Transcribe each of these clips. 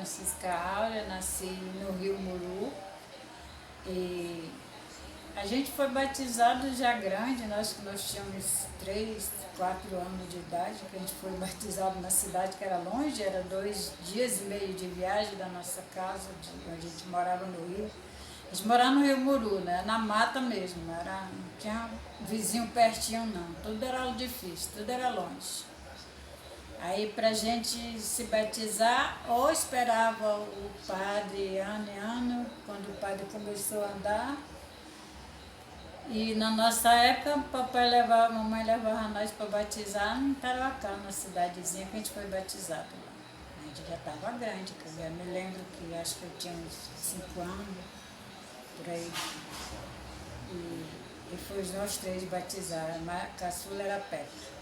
Francisca Áurea, nasci no Rio Muru. E a gente foi batizado já grande, nós tínhamos 3, 4 anos de idade, que a gente foi batizado na cidade que era longe, era 2 dias e meio de viagem da nossa casa, onde a gente morava no Rio. A gente morava no Rio Muru, né? Na mata mesmo, não tinha vizinho pertinho não, tudo era difícil, tudo era longe. Aí pra gente se batizar, ou esperava o padre ano e ano, quando o padre começou a andar. E na nossa época, mamãe levava nós para batizar em Tarauacá, na cidadezinha que a gente foi batizado lá. A gente já estava grande, eu me lembro que acho que eu tinha uns 5 anos, por aí. E foi nós 3 batizados, a caçula era perto.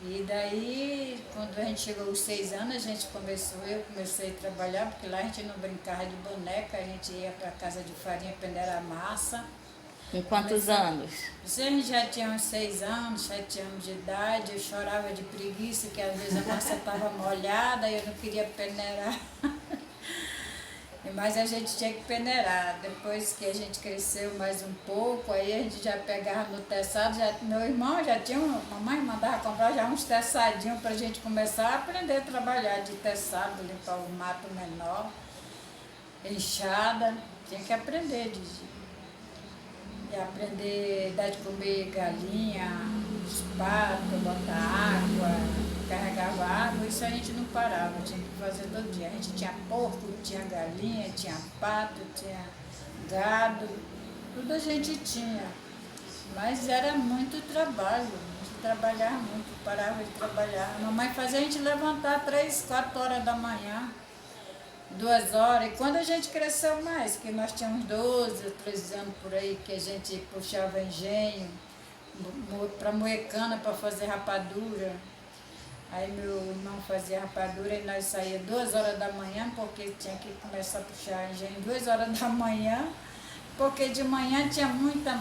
E daí, quando a gente chegou aos 6 anos, eu comecei a trabalhar, porque lá a gente não brincava de boneca, a gente ia para a casa de farinha peneirar massa. Com quantos anos? A gente já tinha uns 6 anos, 7 anos de idade, eu chorava de preguiça, que às vezes a massa estava molhada e eu não queria peneirar. Mas a gente tinha que peneirar. Depois que a gente cresceu mais um pouco, aí a gente já pegava no teçado. Meu irmão já tinha, mamãe mandava comprar já uns teçadinhos para a gente começar a aprender a trabalhar de teçado, limpar o mato menor, enxada. Tinha que aprender aprender a dar de comer galinha, pato, botar água, carregava água, isso a gente não parava, tinha que fazer todo dia. A gente tinha porco, tinha galinha, tinha pato, tinha gado, tudo a gente tinha. Mas era muito trabalho, a gente trabalhava muito, parava de trabalhar. A mamãe fazia a gente levantar 3, 4 horas da manhã, 2 horas. E quando a gente cresceu mais, que nós tínhamos 12, 13 anos por aí, que a gente puxava engenho para moer cana, para fazer rapadura. Aí meu irmão fazia rapadura e nós saíamos 2 horas da manhã, porque tinha que começar a puxar engenho 2 horas da manhã, porque de manhã tinha muita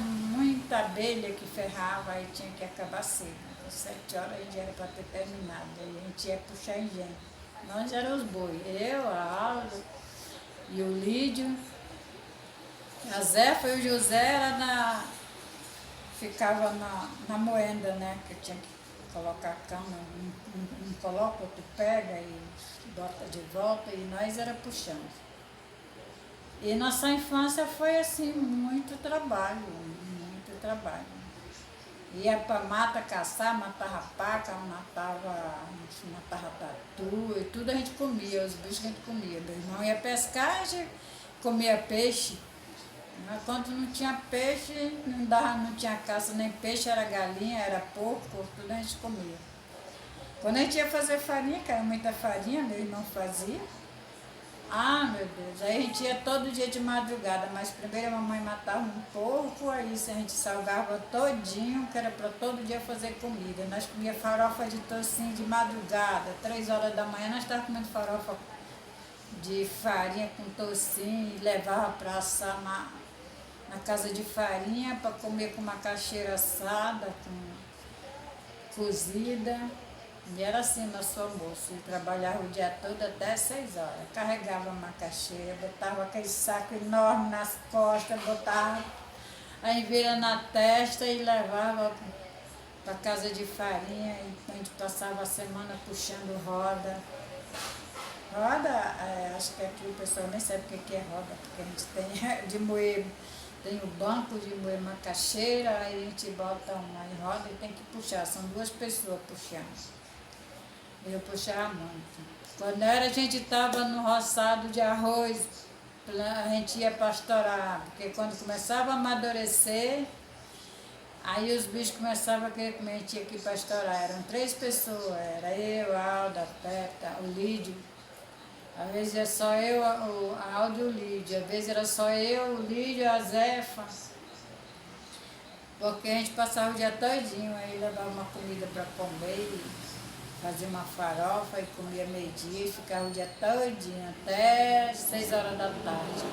abelha que ferrava, aí tinha que acabar cedo. Às 7 horas a gente era para ter terminado, aí a gente ia puxar engenho. Nós éramos os boi, eu, a Alda e o Lídio. A Zefa e o José ficava na moenda, né? Que tinha que colocar a cama, um coloca, outro pega e bota de volta, e nós era puxando. E nossa infância foi assim, muito trabalho, muito trabalho. Ia para mata caçar, matava paca, matava tatu, e tudo a gente comia, os bichos que a gente comia. Meu irmão ia pescar, a gente comia peixe. Mas quando não tinha peixe, não tinha caça nem peixe, era galinha, era porco, tudo a gente comia. Quando a gente ia fazer farinha, que era muita farinha, meu irmão fazia. Ah, meu Deus, aí a gente ia todo dia de madrugada, mas primeiro a mamãe matava um porco, aí a gente salgava todinho, que era para todo dia fazer comida. Nós comíamos farofa de tocinho de madrugada, 3 horas da manhã nós estávamos comendo farofa de farinha com tocinho e levava para assar na casa de farinha para comer com macaxeira assada, cozida. E era assim nosso almoço, e trabalhava o dia todo até 6 horas. Carregava a macaxeira, botava aquele saco enorme nas costas, botava a envira na testa e levava para casa de farinha, e a gente passava a semana puxando roda. Roda, acho que aqui o pessoal nem sabe o que é roda, porque a gente tem de moer, tem o banco de moer macaxeira, aí a gente bota uma em roda e tem que puxar, são 2 pessoas puxando. Eu puxava muito. Quando a gente estava no roçado de arroz, a gente ia pastorar, porque quando começava a amadurecer, aí os bichos começavam a querer comer, a gente tinha que ir pastorar. Eram 3 pessoas, era eu, a Alda, a Peta, o Lídio. Às vezes era só eu, a Alda e o Lídio. Às vezes era só eu, o Lídio, a Zefa. Porque a gente passava o dia todinho, aí levava uma comida para comer, fazia uma farofa e comia meio-dia e ficava o dia todinho, até 6 horas da tarde.